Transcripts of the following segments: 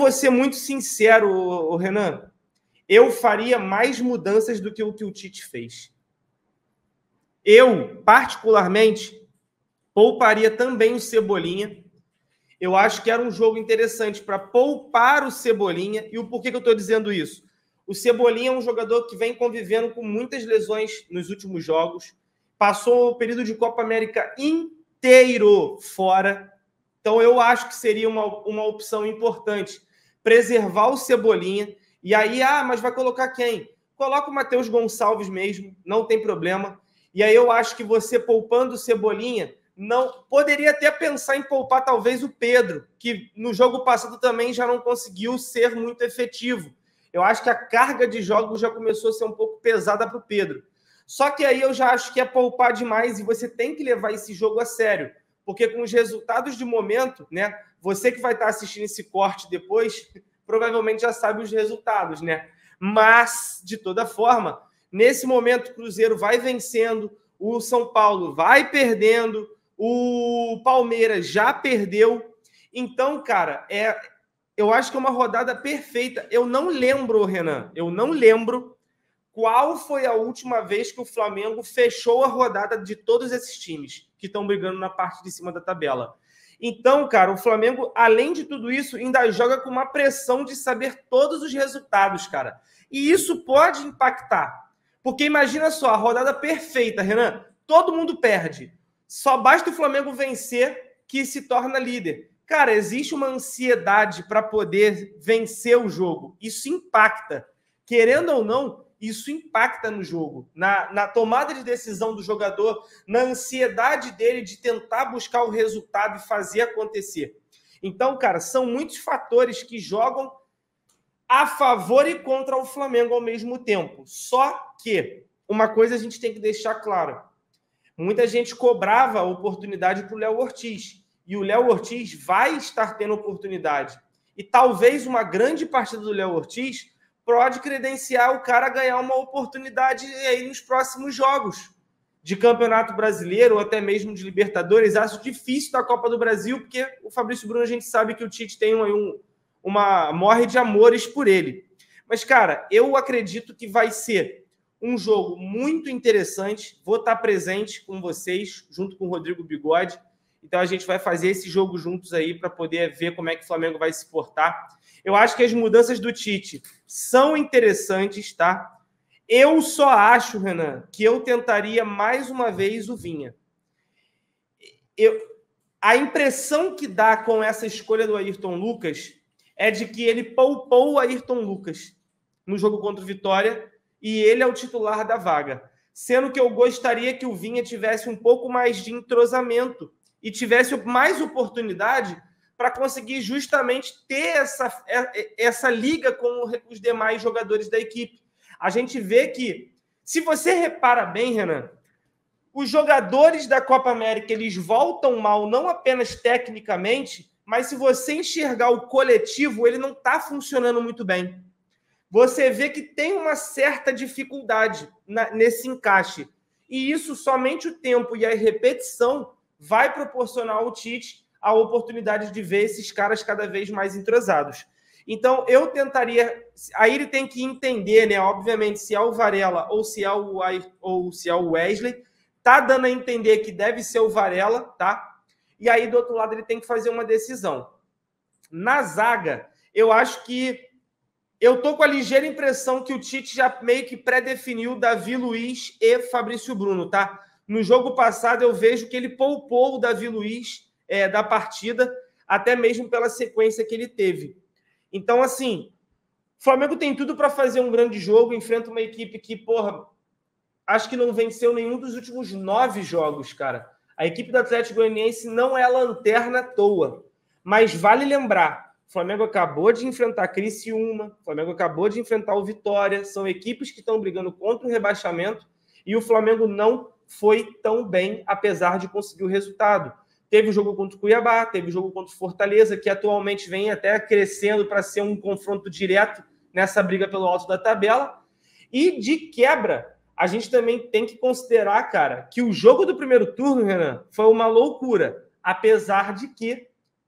vou ser muito sincero, Renan. Eu faria mais mudanças do que o Tite fez. Eu, particularmente, pouparia também o Cebolinha. Eu acho que era um jogo interessante para poupar o Cebolinha. E o porquê que eu estou dizendo isso? O Cebolinha é um jogador que vem convivendo com muitas lesões nos últimos jogos. Passou o período de Copa América inteiro fora. Então, eu acho que seria uma opção importante preservar o Cebolinha. E aí, mas vai colocar quem? Coloca o Matheus Gonçalves mesmo, não tem problema. E aí eu acho que você poupando o Cebolinha, não poderia até pensar em poupar talvez o Pedro, que no jogo passado também já não conseguiu ser muito efetivo. Eu acho que a carga de jogos já começou a ser um pouco pesada para o Pedro. Só que aí eu já acho que é poupar demais e você tem que levar esse jogo a sério. Porque com os resultados de momento, né? Você que vai estar assistindo esse corte depois, provavelmente já sabe os resultados, né? Mas, de toda forma, nesse momento o Cruzeiro vai vencendo, o São Paulo vai perdendo, o Palmeiras já perdeu. Então, cara, eu acho que é uma rodada perfeita. Eu não lembro, Renan, qual foi a última vez que o Flamengo fechou a rodada de todos esses times que estão brigando na parte de cima da tabela. Então, cara, o Flamengo, além de tudo isso, ainda joga com uma pressão de saber todos os resultados, cara. E isso pode impactar. Porque imagina só, a rodada perfeita, Renan, todo mundo perde. Só basta o Flamengo vencer que se torna líder. Cara, existe uma ansiedade para poder vencer o jogo. Isso impacta. Querendo ou não, isso impacta no jogo, na tomada de decisão do jogador, na ansiedade dele de tentar buscar o resultado e fazer acontecer. Então, cara, são muitos fatores que jogam a favor e contra o Flamengo ao mesmo tempo. Só que uma coisa a gente tem que deixar claro. Muita gente cobrava a oportunidade para o Léo Ortiz. E o Léo Ortiz vai estar tendo oportunidade. E talvez uma grande partida do Léo Ortiz pode credenciar o cara a ganhar uma oportunidade aí nos próximos jogos de Campeonato Brasileiro ou até mesmo de Libertadores. Acho difícil da Copa do Brasil, porque o Fabrício Bruno, a gente sabe que o Tite tem uma morre de amores por ele. Mas, cara, eu acredito que vai ser um jogo muito interessante. Vou estar presente com vocês, junto com o Rodrigo Bigode. Então, a gente vai fazer esse jogo juntos aí para poder ver como é que o Flamengo vai se portar. Eu acho que as mudanças do Tite são interessantes, tá? Eu só acho, Renan, que eu tentaria mais uma vez o Vinha. A impressão que dá com essa escolha do Ayrton Lucas é de que ele poupou o Ayrton Lucas no jogo contra o Vitória e ele é o titular da vaga. Sendo que eu gostaria que o Vinha tivesse um pouco mais de entrosamento e tivesse mais oportunidade para conseguir justamente ter essa liga com os demais jogadores da equipe. A gente vê que, se você repara bem, Renan, os jogadores da Copa América, eles voltam mal, não apenas tecnicamente, mas se você enxergar o coletivo, ele não está funcionando muito bem. Você vê que tem uma certa dificuldade nesse encaixe. E isso somente o tempo e a repetição vai proporcionar ao Tite a oportunidade de ver esses caras cada vez mais entrosados. Então, eu tentaria... Aí ele tem que entender, né? Obviamente, se é o Varela ou se é o Wesley. Tá dando a entender que deve ser o Varela, tá? E aí, do outro lado, ele tem que fazer uma decisão. Na zaga, eu acho que... Eu tô com a ligeira impressão que o Tite já meio que pré-definiu Davi Luiz e Fabrício Bruno, tá? No jogo passado, eu vejo que ele poupou o Davi Luiz da partida, até mesmo pela sequência que ele teve. Então, assim, o Flamengo tem tudo para fazer um grande jogo, enfrenta uma equipe que, porra, acho que não venceu nenhum dos últimos 9 jogos, cara. A equipe do Atlético Goianiense não é lanterna à toa. Mas vale lembrar, o Flamengo acabou de enfrentar Criciúma, o Flamengo acabou de enfrentar o Vitória, são equipes que estão brigando contra o rebaixamento e o Flamengo não foi tão bem, apesar de conseguir o resultado. Teve o jogo contra o Cuiabá, teve o jogo contra o Fortaleza, que atualmente vem até crescendo para ser um confronto direto nessa briga pelo alto da tabela. E, de quebra, a gente também tem que considerar, cara, que o jogo do primeiro turno, Renan, foi uma loucura. Apesar de que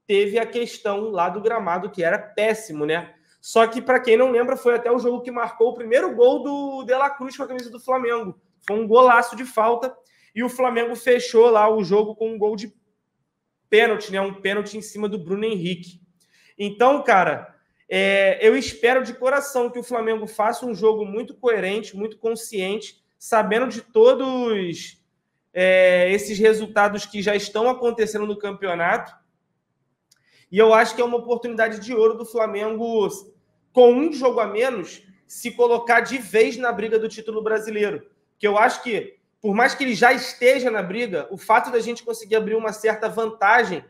teve a questão lá do gramado, que era péssimo, né? Só que, para quem não lembra, foi até o jogo que marcou o primeiro gol do De La Cruz com a camisa do Flamengo. Foi um golaço de falta e o Flamengo fechou lá o jogo com um gol de pênalti, né? Um pênalti em cima do Bruno Henrique. Então, cara, eu espero de coração que o Flamengo faça um jogo muito coerente, muito consciente, sabendo de todos esses resultados que já estão acontecendo no campeonato. E eu acho que é uma oportunidade de ouro do Flamengo, com um jogo a menos, se colocar de vez na briga do título brasileiro. Porque eu acho que, por mais que ele já esteja na briga, o fato da gente conseguir abrir uma certa vantagem,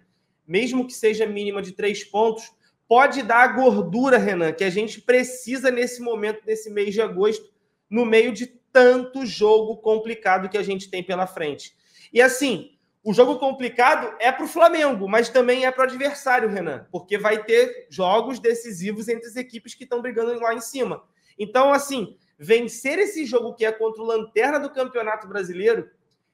mesmo que seja mínima de 3 pontos, pode dar a gordura, Renan, que a gente precisa nesse momento, nesse mês de agosto, no meio de tanto jogo complicado que a gente tem pela frente. E assim, o jogo complicado é para o Flamengo, mas também é para o adversário, Renan, porque vai ter jogos decisivos entre as equipes que estão brigando lá em cima. Então, assim, vencer esse jogo que é contra o Lanterna do Campeonato Brasileiro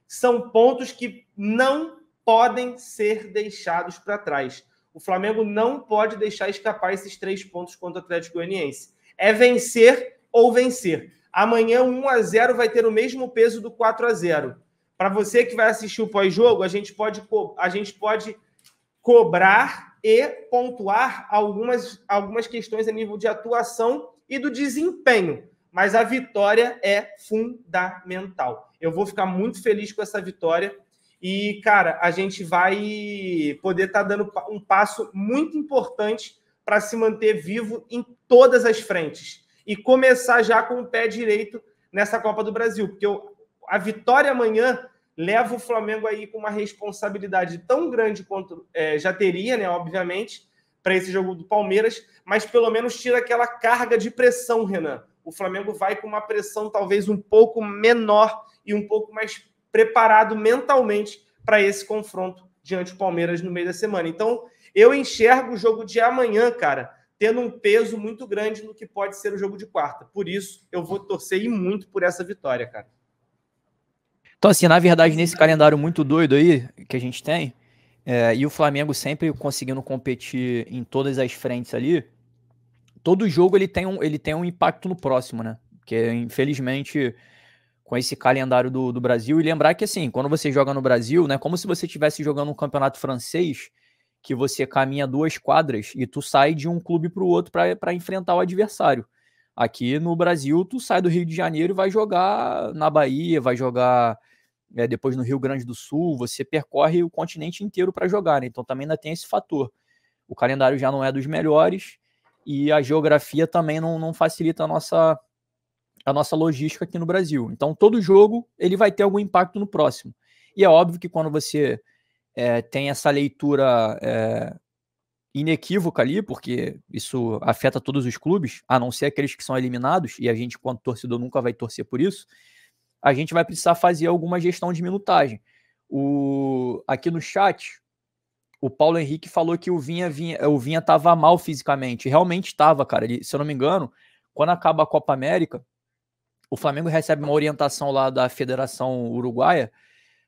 são pontos que não podem ser deixados para trás. O Flamengo não pode deixar escapar esses 3 pontos contra o Atlético Goianiense. É vencer ou vencer. Amanhã, 1-0 vai ter o mesmo peso do 4-0. Para você que vai assistir o pós-jogo, a gente pode cobrar e pontuar algumas questões a nível de atuação e do desempenho. Mas a vitória é fundamental. Eu vou ficar muito feliz com essa vitória. E, cara, a gente vai poder estar dando um passo muito importante para se manter vivo em todas as frentes. E começar já com o pé direito nessa Copa do Brasil. Porque a vitória amanhã leva o Flamengo aí com uma responsabilidade tão grande quanto já teria, né, obviamente, para esse jogo do Palmeiras, mas pelo menos tira aquela carga de pressão, Renan. O Flamengo vai com uma pressão talvez um pouco menor e um pouco mais preparado mentalmente para esse confronto diante do Palmeiras no meio da semana. Então, eu enxergo o jogo de amanhã, cara, tendo um peso muito grande no que pode ser o jogo de quarta. Por isso, eu vou torcer e muito por essa vitória, cara. Então, assim, na verdade, nesse calendário muito doido aí que a gente tem, e o Flamengo sempre conseguindo competir em todas as frentes ali, todo jogo ele tem um impacto no próximo, né? Porque, infelizmente, com esse calendário do Brasil, e lembrar que, assim, quando você joga no Brasil, né, como se você estivesse jogando um campeonato francês, que você caminha 2 quadras e tu sai de um clube para o outro para enfrentar o adversário. Aqui no Brasil, tu sai do Rio de Janeiro e vai jogar na Bahia, vai jogar depois no Rio Grande do Sul, você percorre o continente inteiro para jogar, né? Então também ainda tem esse fator. O calendário já não é dos melhores e a geografia também não facilita a nossa logística aqui no Brasil. Então todo jogo ele vai ter algum impacto no próximo. E é óbvio que quando você tem essa leitura inequívoca ali, porque isso afeta todos os clubes, a não ser aqueles que são eliminados, e a gente, quanto torcedor, nunca vai torcer por isso, a gente vai precisar fazer alguma gestão de minutagem. Aqui no chat, o Paulo Henrique falou que o Vinha estava mal fisicamente. Realmente estava, cara. Se eu não me engano, quando acaba a Copa América, o Flamengo recebe uma orientação lá da Federação Uruguaia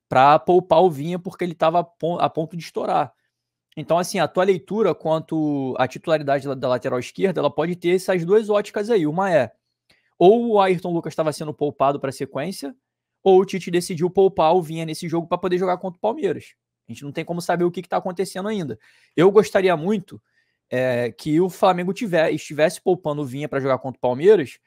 para poupar o Vinha porque ele estava a ponto de estourar. Então, assim, a tua leitura quanto à titularidade da lateral esquerda, ela pode ter essas 2 óticas aí. Uma é, ou o Ayrton Lucas estava sendo poupado para a sequência, ou o Tite decidiu poupar o Vinha nesse jogo para poder jogar contra o Palmeiras. A gente não tem como saber o que está acontecendo ainda. Eu gostaria muito que o Flamengo estivesse poupando o Vinha para jogar contra o Palmeiras,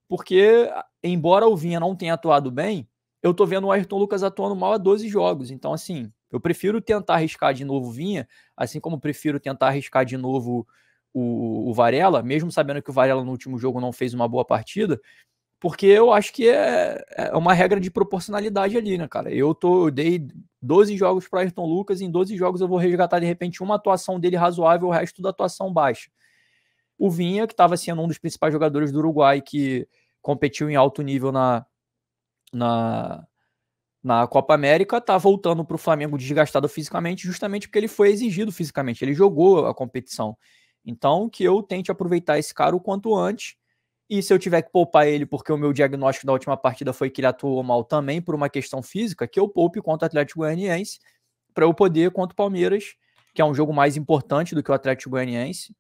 porque, embora o Vinha não tenha atuado bem, eu tô vendo o Ayrton Lucas atuando mal há 12 jogos. Então, assim, eu prefiro tentar arriscar de novo o Vinha, assim como prefiro tentar arriscar de novo o Varela, mesmo sabendo que o Varela no último jogo não fez uma boa partida, porque eu acho que é uma regra de proporcionalidade ali, né, cara? Eu dei 12 jogos para Ayrton Lucas, e em 12 jogos eu vou resgatar, de repente, uma atuação dele razoável, o resto da atuação baixa. O Vinha, que estava sendo um dos principais jogadores do Uruguai, que competiu em alto nível na Copa América, tá voltando para o Flamengo desgastado fisicamente, justamente porque ele foi exigido fisicamente, ele jogou a competição. Então, que eu tente aproveitar esse cara o quanto antes, e se eu tiver que poupar ele porque o meu diagnóstico da última partida foi que ele atuou mal também por uma questão física, que eu poupe contra o Atlético Goianiense, para eu poder, contra o Palmeiras, que é um jogo mais importante do que o Atlético Goianiense.